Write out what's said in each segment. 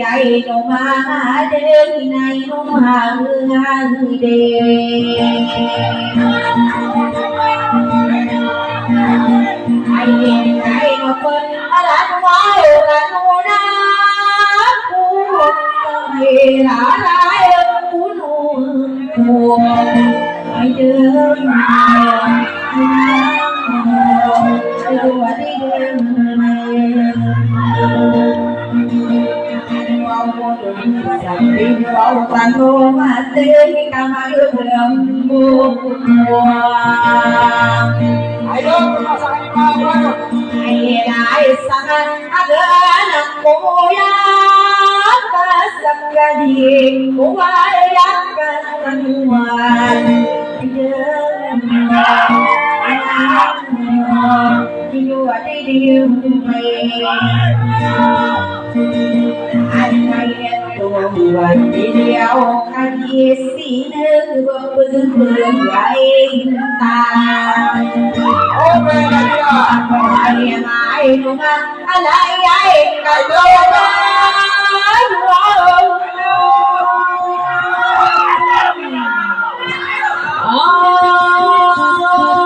ai đâu mà đến nay nó mà người đêm ai nó quên là nó là nó na cu người là ai cu nó ai đưa vào bàn đồ mà tên cả hai đường mua ai đó mà sai mà ai lại sang ada nak moya kasakadi moya kasanuan you are the dear anh hay tôi buồn đi đeo anh xin bưng gái ta ôm anh ai đúng anh ai cả đôi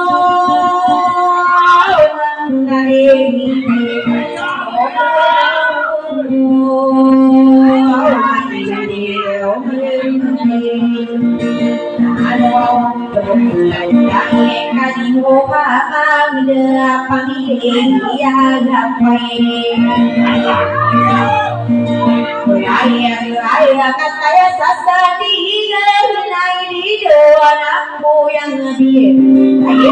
Hãy subscribe cho kênh Ghiền Mì Gõ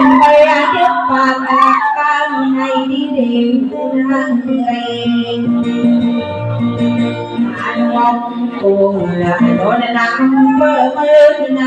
để không bỏ lỡ những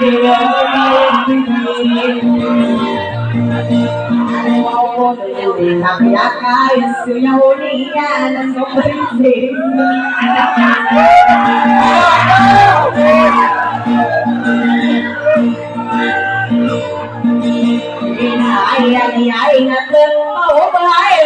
video hấp dẫn. tapi akai sunyaunia dan sobrisi ai ngân ô bay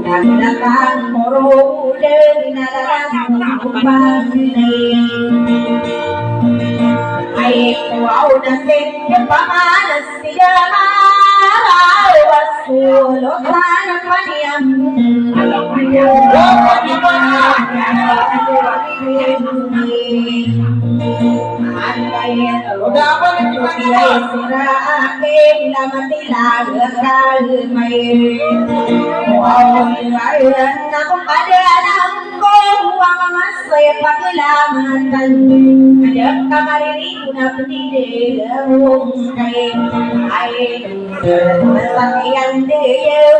apa datang moro dengan datang kumbang ai kau nasib pamanas tidak wasul tan paniam udah apa nih gimana sirake bila mati lagal mai wow ayat aku pada nangko uang mas saya pakai lamatan ada kamar ini guna pendide wong kai ai sakyan de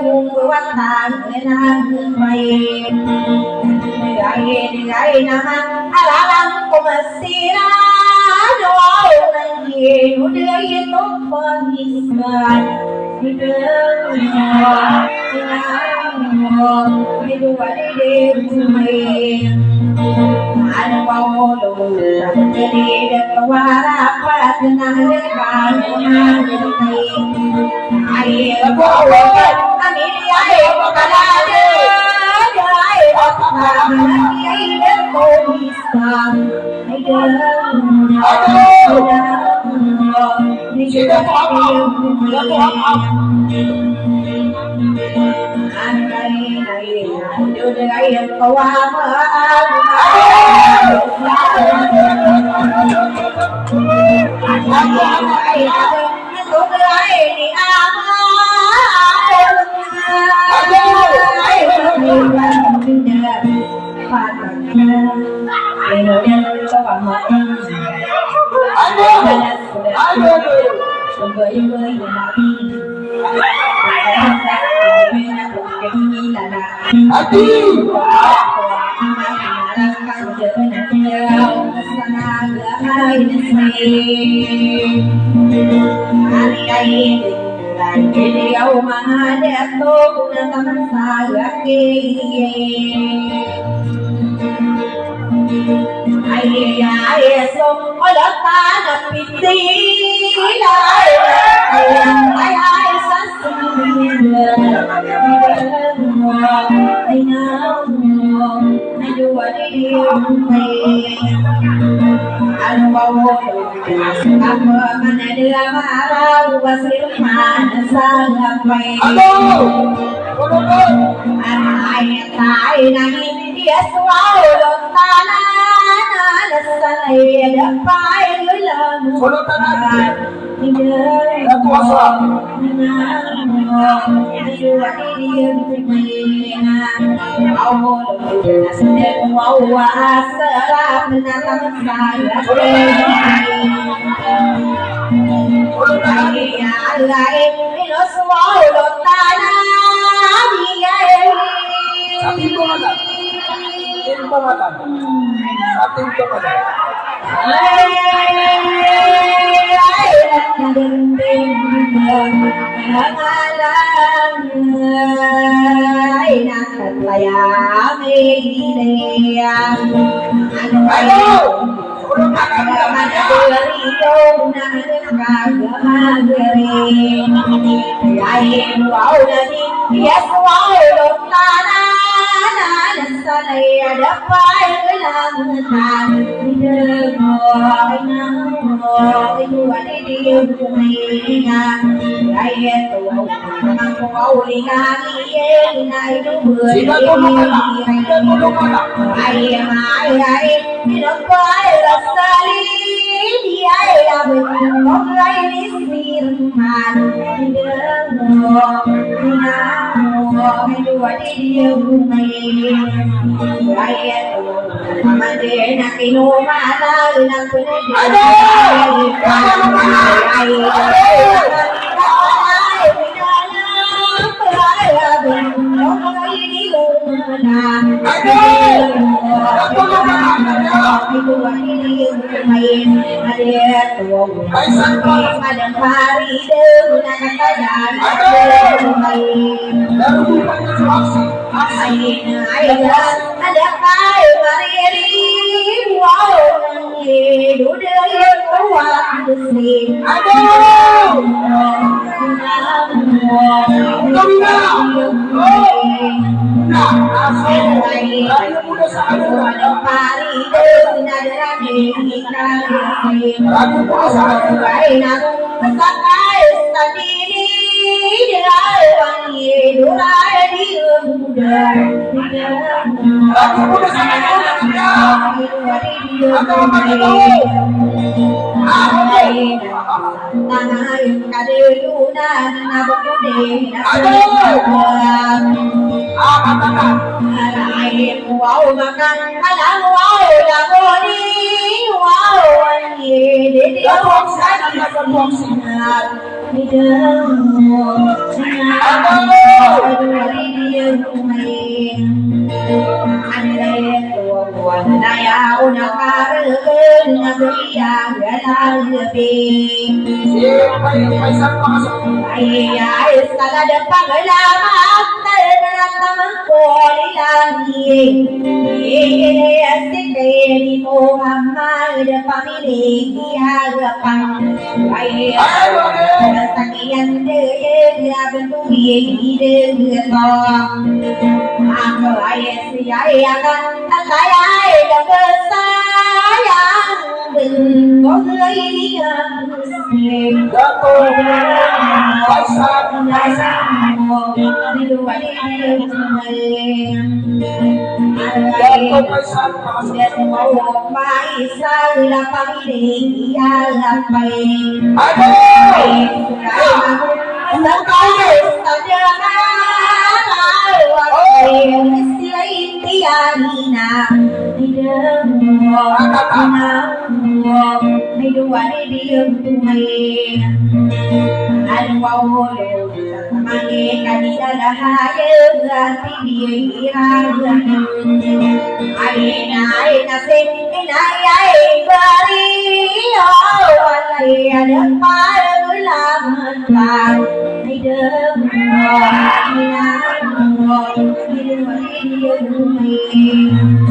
wong watan nang mai gai nama alam kumasira doa nanti udah itu pengisah hidup ada bau jadi keluar apa tenang depan air bau kami air kalade air air bisa wow makan alam wow lagu ni wow ni dia orang sakit sangat ni dia dia Naya unakaran nagaya galabi ay sala de paglamat nararamdaman ko lagi astikay Muhammad pamiliki agapang ay sakiyan de bentuye de to ako ay siya akan saya yang bersayang kau ini yang jatuh pasang di luar dan mau paisang lapang ini alapai sekali saja Tianina, tidak mau, hidup dia tumai, ada mau semangat kali dah hadir hati dia Aina sen, inai bari, oh, ada paru laman hidup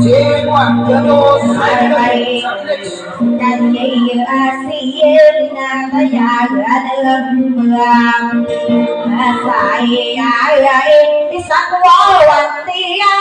Jiwan terus dan ia asyik nak jaga dalam beram saya disakwawan tiap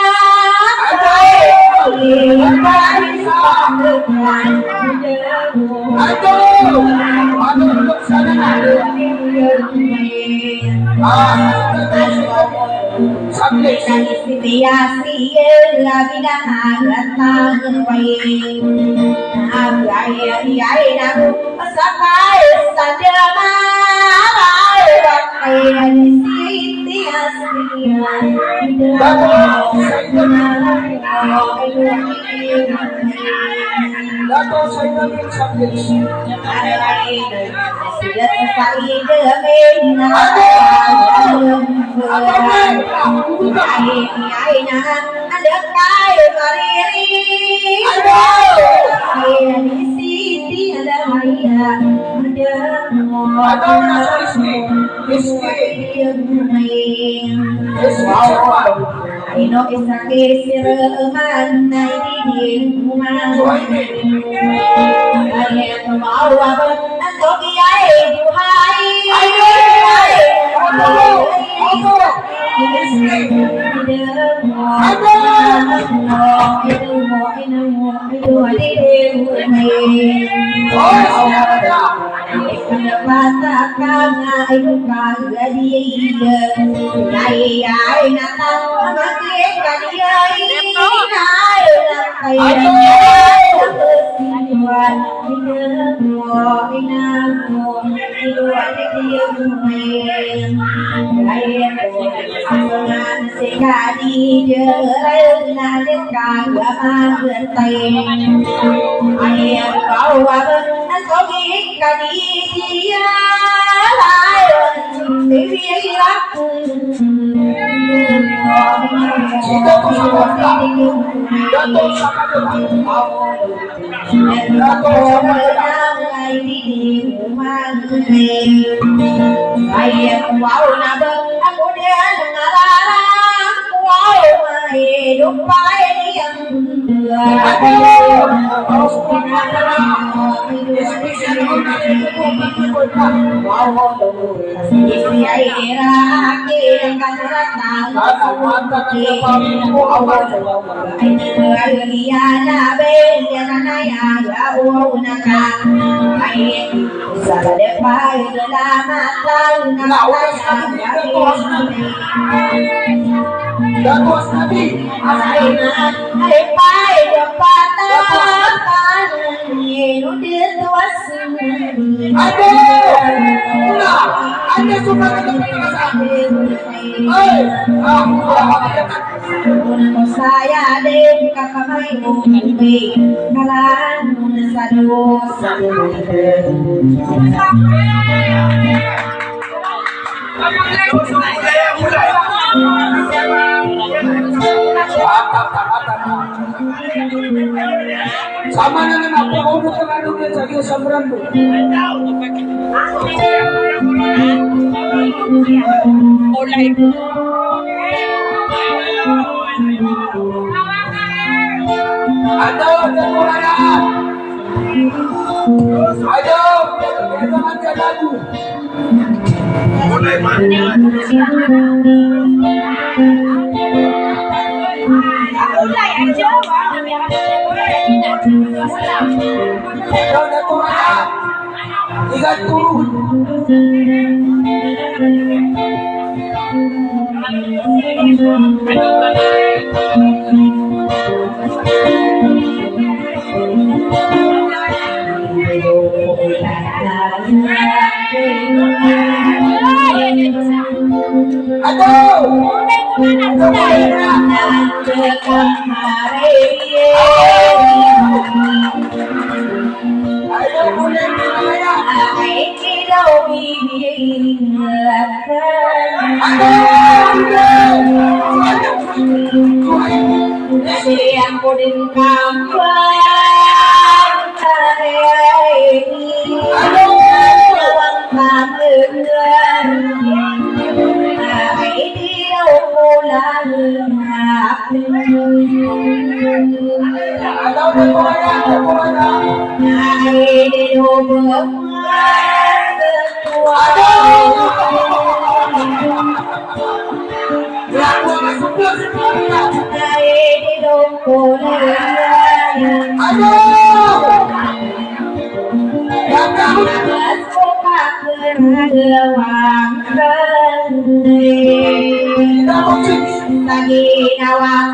Ino isa kesiraman na ididig umang Ayat mawabot ang tokiyay buhay Datos nabi Aina ai pai de patan yenu de tuasu ada ada cuma saya de kakamai umbi kalan sadu sadu sama dengan apa kau bukan ada yang jadi samran tu. Ada kekurangan. Ada jangan jalan. Mulai mandi. Mulai aja Ada kekurangan. Tiga turun. yang pudin kampung lawang kameran ai đi đâu cô là Ada kekurangan. ai đi đâu bước ai đi đâu cô là lagi nawang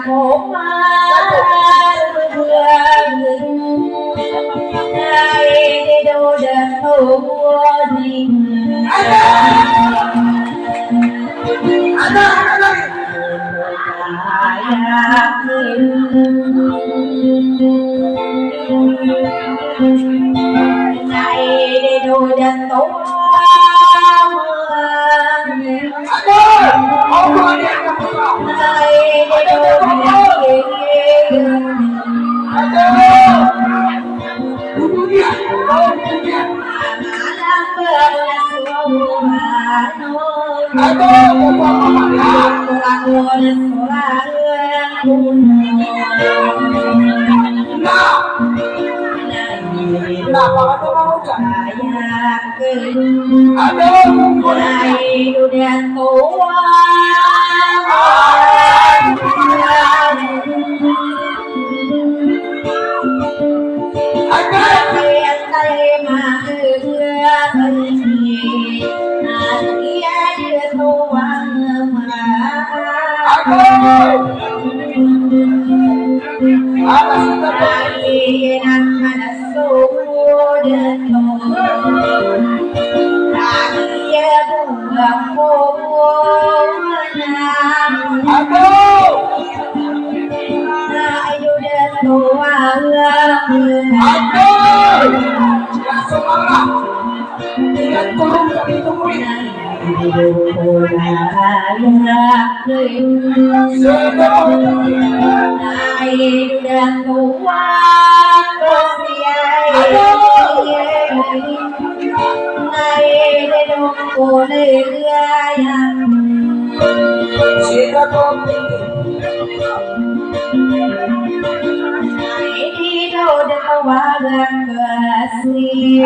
udah kawagan kasih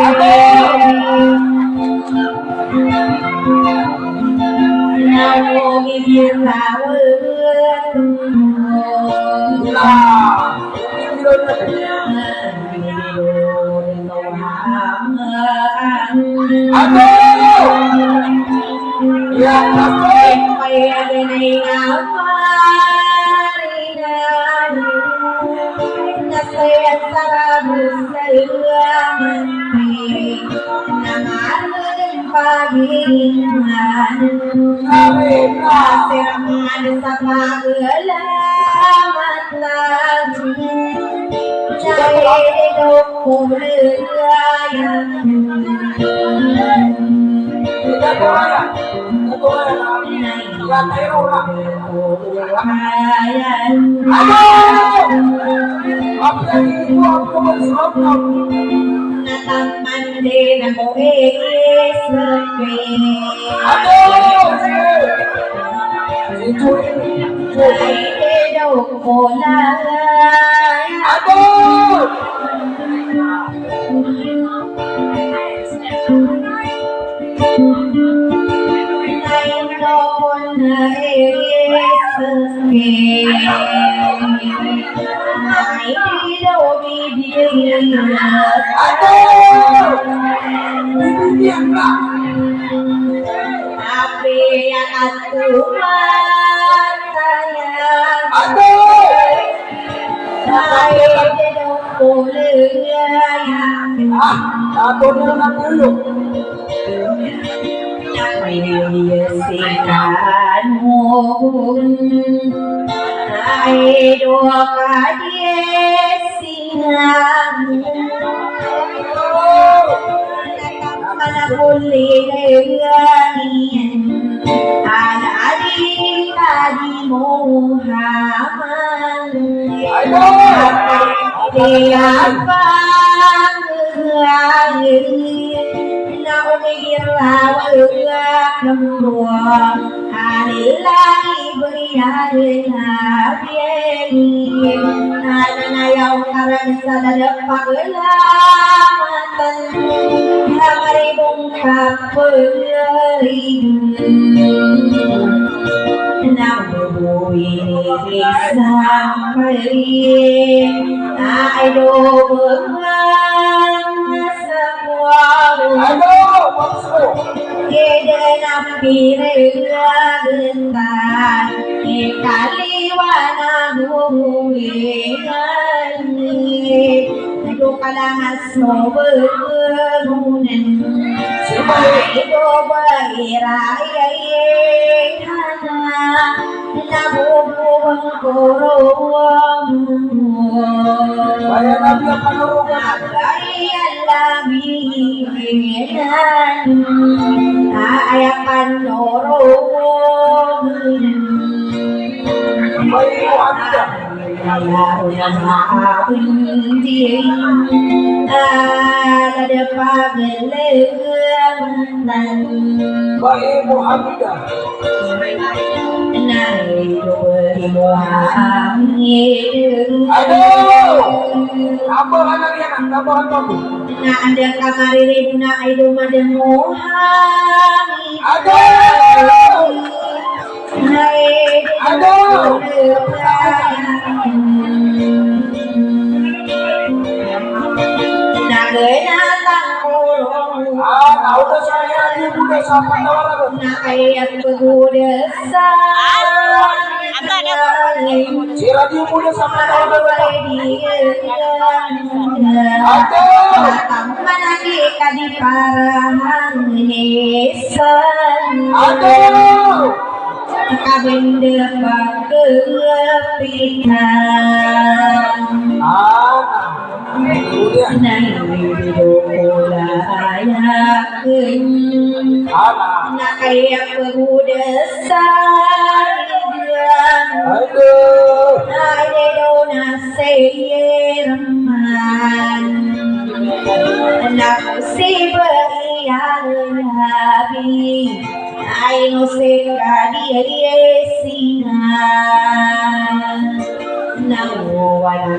Namo gibirawa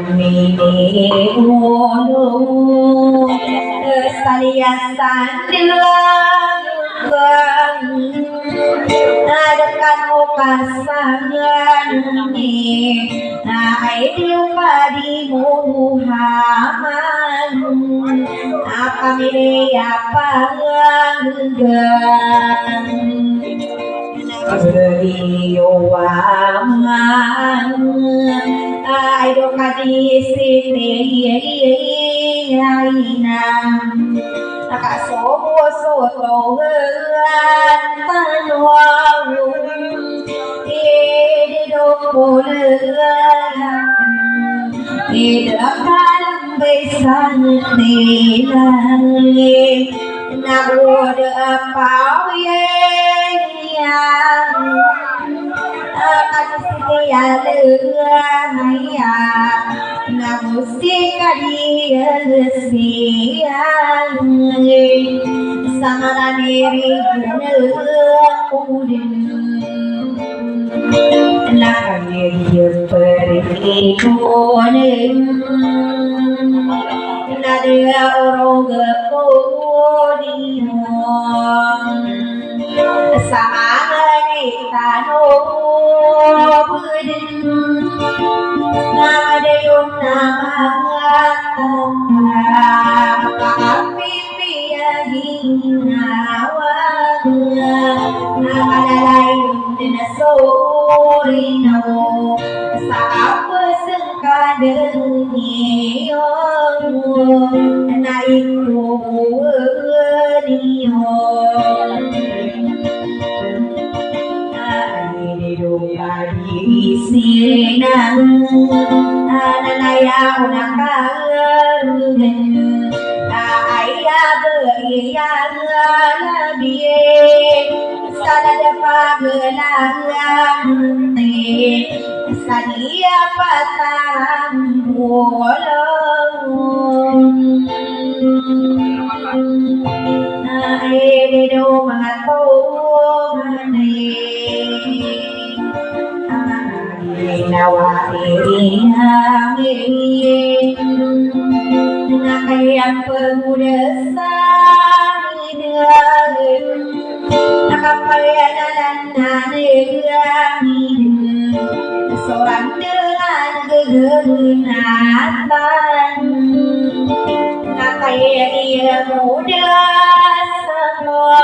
ini ulu salia sandilang nadakan pasangan ini aidiu padi Muhammad apa milih apa enggan Beriuangan Aido kadisini Ainam Nakasobo soto Heran Panuang Idido Kuleran Idak dalam besan Nilang Nabu de apau Kadisiya lehaya Namusika dia siang Samarani kudin Nakaya pergi kuning Nadia orang kudin Sama kita nobudin Ngadayun nama hinawan Namalayun din sorino Sa pesengkadan niyon Na itubuan niyon Sinang Ananaya unakarugan Aya beriang labie Sada pagelangan Sadia pataran bolong Aedo mangatong Nawairinang Nakayang pemuda sangin Nakapayanan nanirangin Seorang dengan kegenatan Nakayang ia muda semua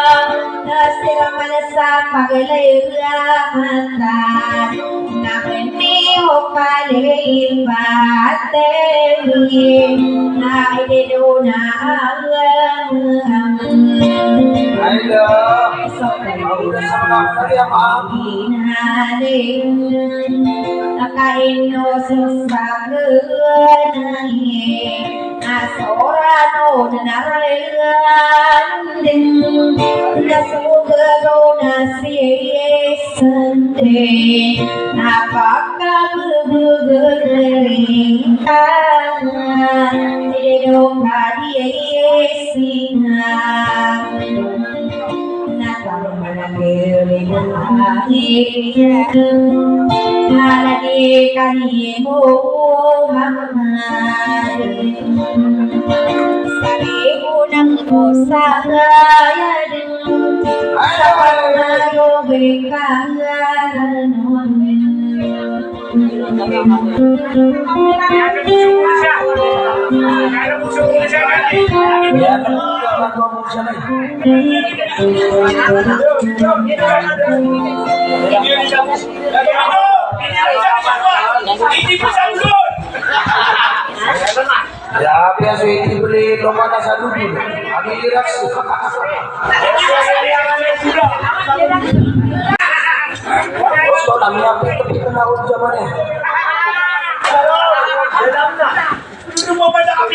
Siraman sa paglayramatan Nakaniho kalibateri Naidido na Nakaino susaganaye Asorano narayan din Nasugaro na siye sante Napakabubugaring tangan Tidong kadiye sinang Nakamalagiri ng ahiyang Halagi kaniye Muhammad Unang usahayan sa pagmayong kaganon Ya, biasa itu beli lomba nasa dulu. Kami reaksi. Bos, kau nami apa itu kena ujian mana? Itu mau baca apa?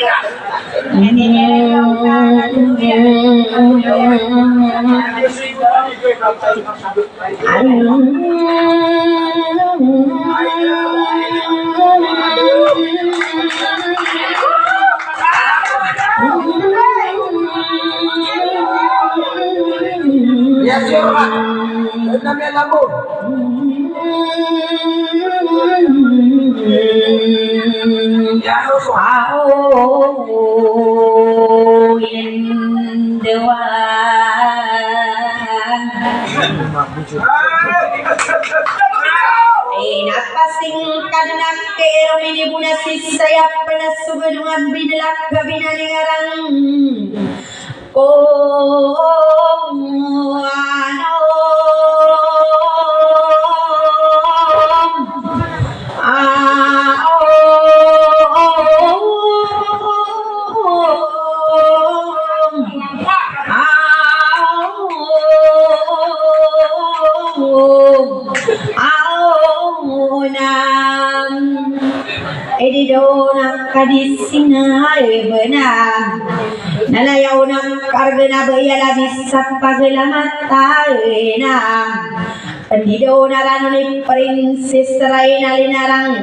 Ya siapa? Namanya lagu. Napasingkan nak kero ini buna sisaya panas subenungan bidlak kabinalingarang ko ano kadisina benang nalayaw ng karga na bayalabis sa paglamata na hindi daw narano ni Princess Ray na linarang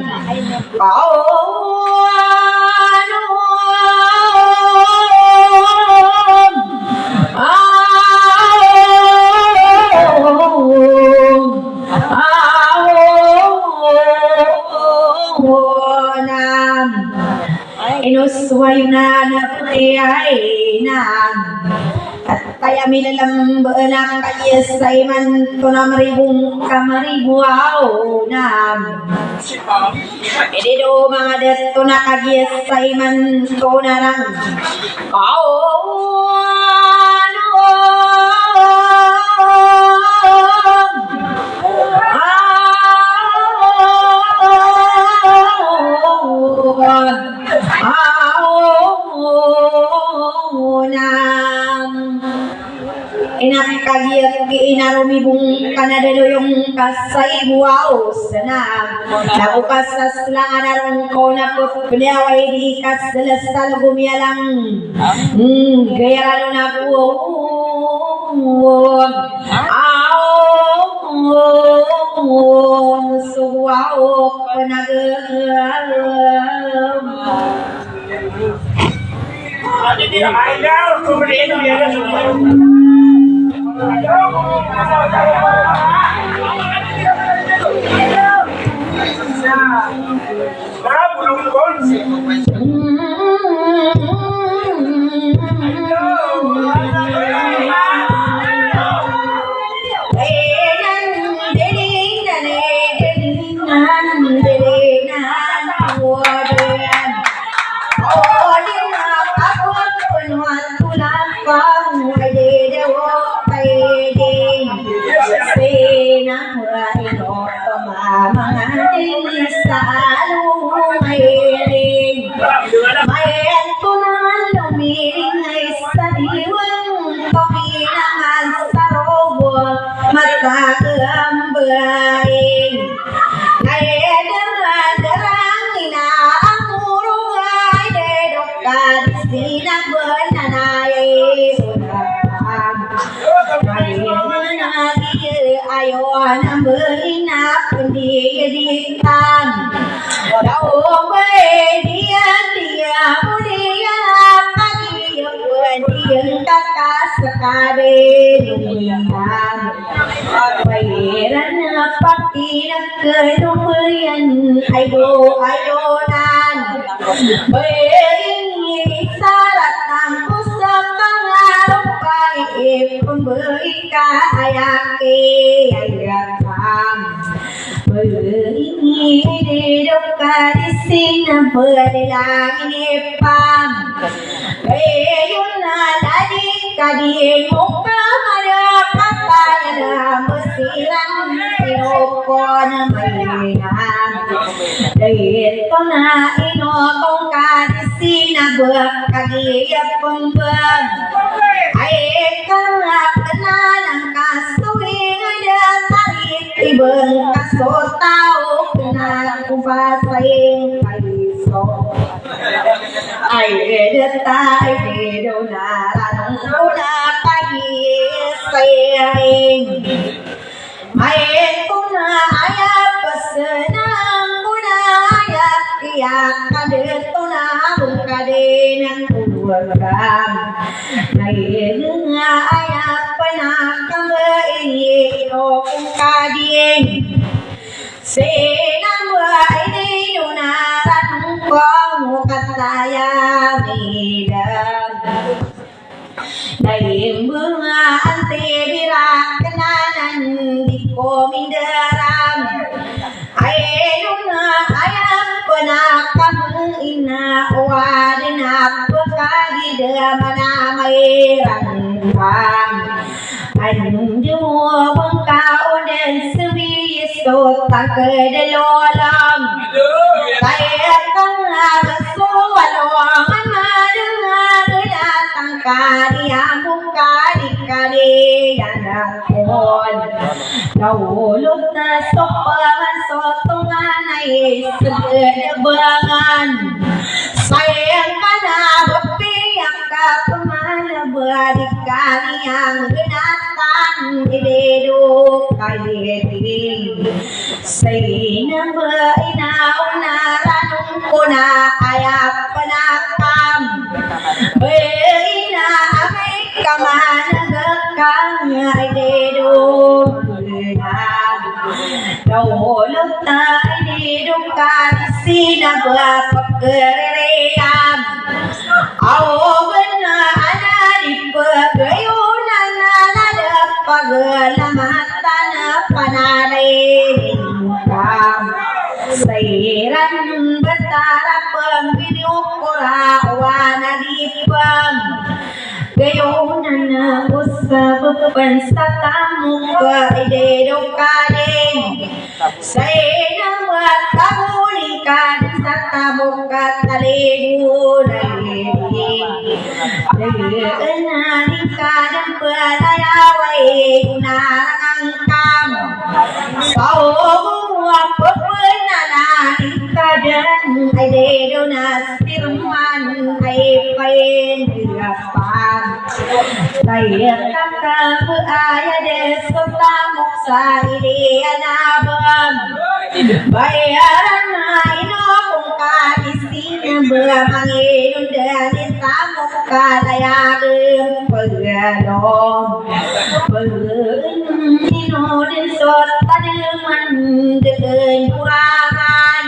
inuswayo na naputiyay na at kaya minalamban ang kayasay man to na maribong kamaribuaw na edi do mga dato na kagiyasay man to na lang inakagiyat inarumibong kanadalo yung kasay buwaw sana nakukas lang anarong ko na putpilaway di kas dalasal gumiyalang gayarano na buwaw suwaw panagam Senang buai di lunaran kau tak kedelolam saya tengah bersualang mendengar datang kali yang buka di kali yang pun dahulu tersopan sotongan air segedebangan sayang kana berpihak ke pemana berdikali yang genatan hidup kaya Sina berinaw na ranong ko na ayap panakam Berina amay kamanagakang ay dedong Berina Dahulog na ay dedong karisina berpagkereyam Awagan na anadip pagayunan na nadap paglamatan na panalay Sairan betara pembvideo korawan adipam Gayunan usah bepenstatamu keidedok kadeng Saina buat kabulikan satamu katalebu Dengan kadang pelayawai narangkam Sawa pepenanan kadang Aidedo nasirman Aipain dirapan Saya kakak beraya desota moksa idea nabam Bayaran ino kong istina bermangin dari tamok kalayagem pegalom Ino din sot tademan dengan kurangan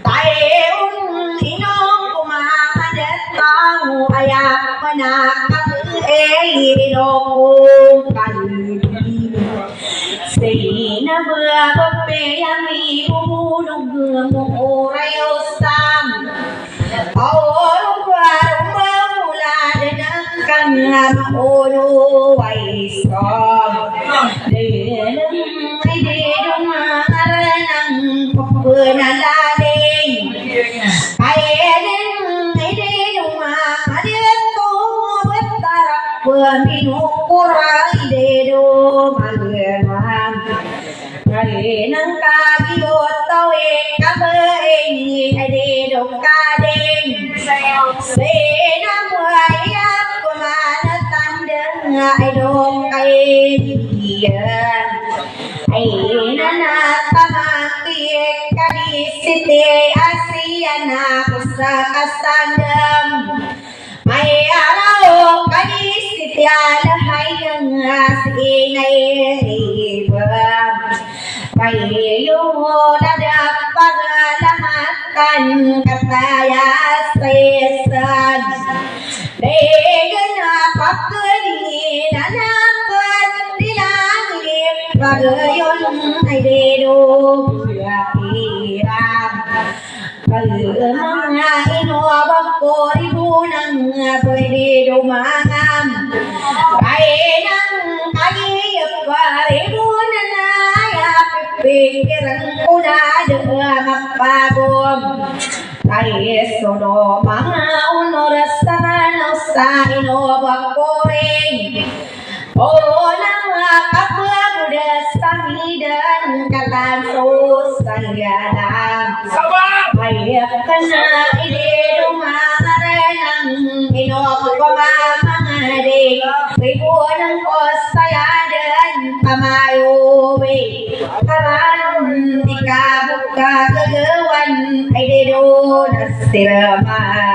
Taeun ino kumahadat tamu ayak penakang ino kong kaludi Sina berpeyami ulung murayosam Orang baru bermula dengan ulu waisom Denang idedong maranang pepenaladeng Kaedeng idedong mahadeto bertarak peminukura idedong mageram Karenang kagiot tawe kabeing idedong kadeng Senang wayap kumana tandang idedong kaedian Aina na tamakik kadisite asiana kusakasandam May araw kadisite alahay ng asinay-ibam Kayo nadapagalahakan katayas-tayasan Degan na pakadingin anapan dilangin Pagayon ay dedong hiram Mga inobang ko ribunang pwede dumangam Kaya nang kagiyap pa ribunan na pipikiran ko na magpagom Kaya sono mga unoras sa manaw sa inobang ko rin O nang kapwagudas pamidan katanso sa yalang Hayap ka na idedong maharanang inopamamangade Ribunan ko sayadan kamayuwi Karanong di kabuk kagagawan ay dedo nasiraman